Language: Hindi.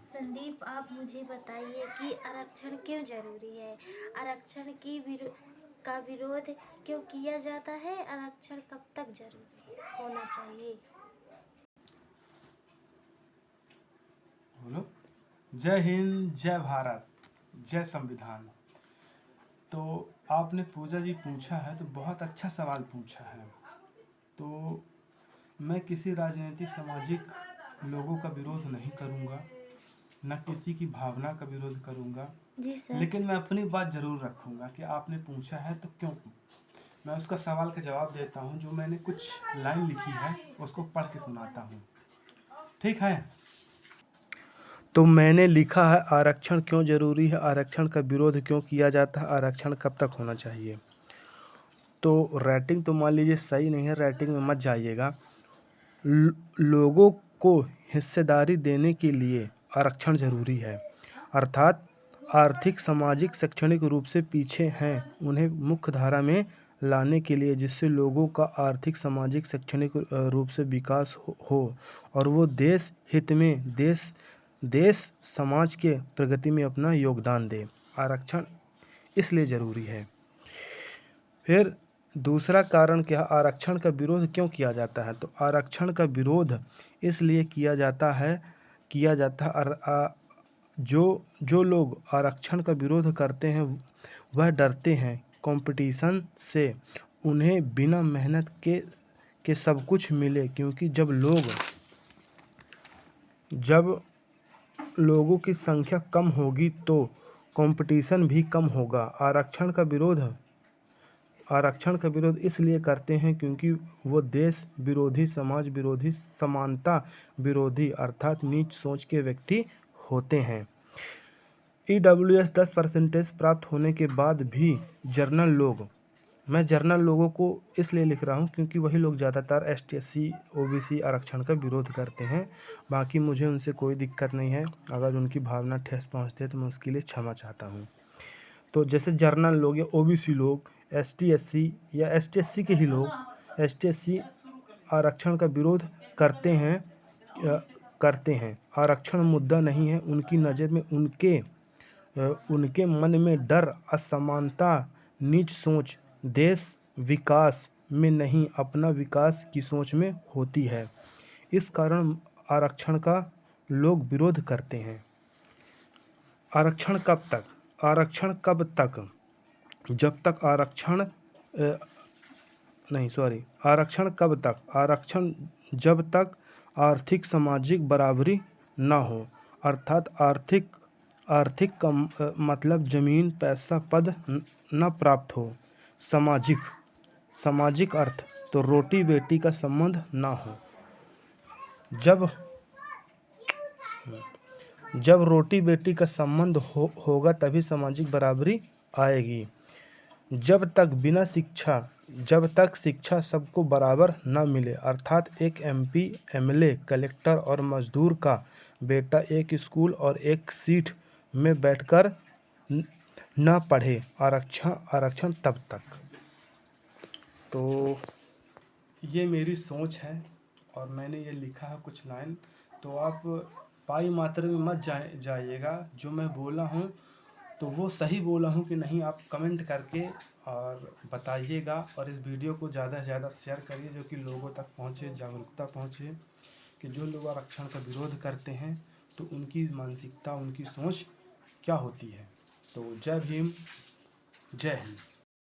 संदीप, आप मुझे बताइए कि आरक्षण क्यों जरूरी है? आरक्षण का विरोध क्यों किया जाता है? आरक्षण कब तक जरूरी होना चाहिए? बोलो। जय हिंद, जय भारत, जय संविधान। तो आपने पूजा जी पूछा है तो बहुत अच्छा सवाल पूछा है। तो मैं किसी राजनीतिक सामाजिक लोगों का विरोध नहीं करूंगा, न किसी की भावना का विरोध करूंगा, जी सर। लेकिन मैं अपनी बात जरूर रखूंगा कि आपने पूछा है तो क्यों। मैं उसका सवाल का जवाब देता हूं, जो मैंने कुछ लाइन लिखी है उसको पढ़ के सुनाता हूं, ठीक है। तो मैंने लिखा है, आरक्षण क्यों जरूरी है, आरक्षण का विरोध क्यों किया जाता है, आरक्षण कब तक होना चाहिए। तो राइटिंग तो मान लीजिए सही नहीं है, राइटिंग में मत जाइएगा। लोगों को हिस्सेदारी देने के लिए आरक्षण जरूरी है, अर्थात आर्थिक, सामाजिक, शैक्षणिक रूप से पीछे हैं उन्हें मुख्य धारा में लाने के लिए, जिससे लोगों का आर्थिक, सामाजिक, शैक्षणिक रूप से विकास हो और वो देश हित में, देश समाज के प्रगति में अपना योगदान दे। आरक्षण इसलिए ज़रूरी है। फिर दूसरा कारण क्या, आरक्षण का विरोध क्यों किया जाता है। तो आरक्षण का विरोध इसलिए किया जाता है जो लोग आरक्षण का विरोध करते हैं वह डरते हैं कंपटीशन से, उन्हें बिना मेहनत के सब कुछ मिले, क्योंकि जब लोगों की संख्या कम होगी तो कंपटीशन भी कम होगा। आरक्षण का विरोध इसलिए करते हैं क्योंकि वो देश विरोधी, समाज विरोधी, समानता विरोधी अर्थात नीच सोच के व्यक्ति होते हैं। EWS 10% प्राप्त होने के बाद भी मैं जर्नल लोगों को इसलिए लिख रहा हूँ क्योंकि वही लोग ज़्यादातर ST SC OBC आरक्षण का विरोध करते हैं। बाकी मुझे उनसे कोई दिक्कत नहीं है, अगर उनकी भावना ठेस पहुँचती है तो मैं उसके लिए क्षमा चाहता हूँ। तो जैसे जर्नल लोग या OBC लोग, ST SC या ST SC के ही लोग ST SC आरक्षण का विरोध करते हैं। आरक्षण मुद्दा नहीं है उनकी नज़र में, उनके मन में डर, असमानता, नीच सोच देश विकास में नहीं अपना विकास की सोच में होती है। इस कारण आरक्षण का लोग विरोध करते हैं। आरक्षण कब तक, जब तक आरक्षण जब तक आर्थिक, सामाजिक बराबरी ना हो, अर्थात आर्थिक का मतलब जमीन, पैसा, पद न प्राप्त हो। सामाजिक अर्थ तो रोटी बेटी का संबंध ना हो। जब रोटी बेटी का संबंध होगा तभी सामाजिक बराबरी आएगी। जब तक शिक्षा सबको बराबर न मिले, अर्थात एक MP MLA, कलेक्टर और मजदूर का बेटा एक स्कूल और एक सीट में बैठकर न पढ़े, आरक्षण तब तक। तो ये मेरी सोच है और मैंने ये लिखा है कुछ लाइन, तो आप पाई मात्रा में मत जाइएगा। जो मैं बोला हूँ तो वो सही बोला हूँ कि नहीं, आप कमेंट करके और बताइएगा। और इस वीडियो को ज़्यादा से ज़्यादा शेयर करिए, जो कि लोगों तक पहुँचे, जागरूकता पहुँचे कि जो लोग आरक्षण का विरोध करते हैं तो उनकी मानसिकता, उनकी सोच क्या होती है। तो जय भीम, जय हिंद।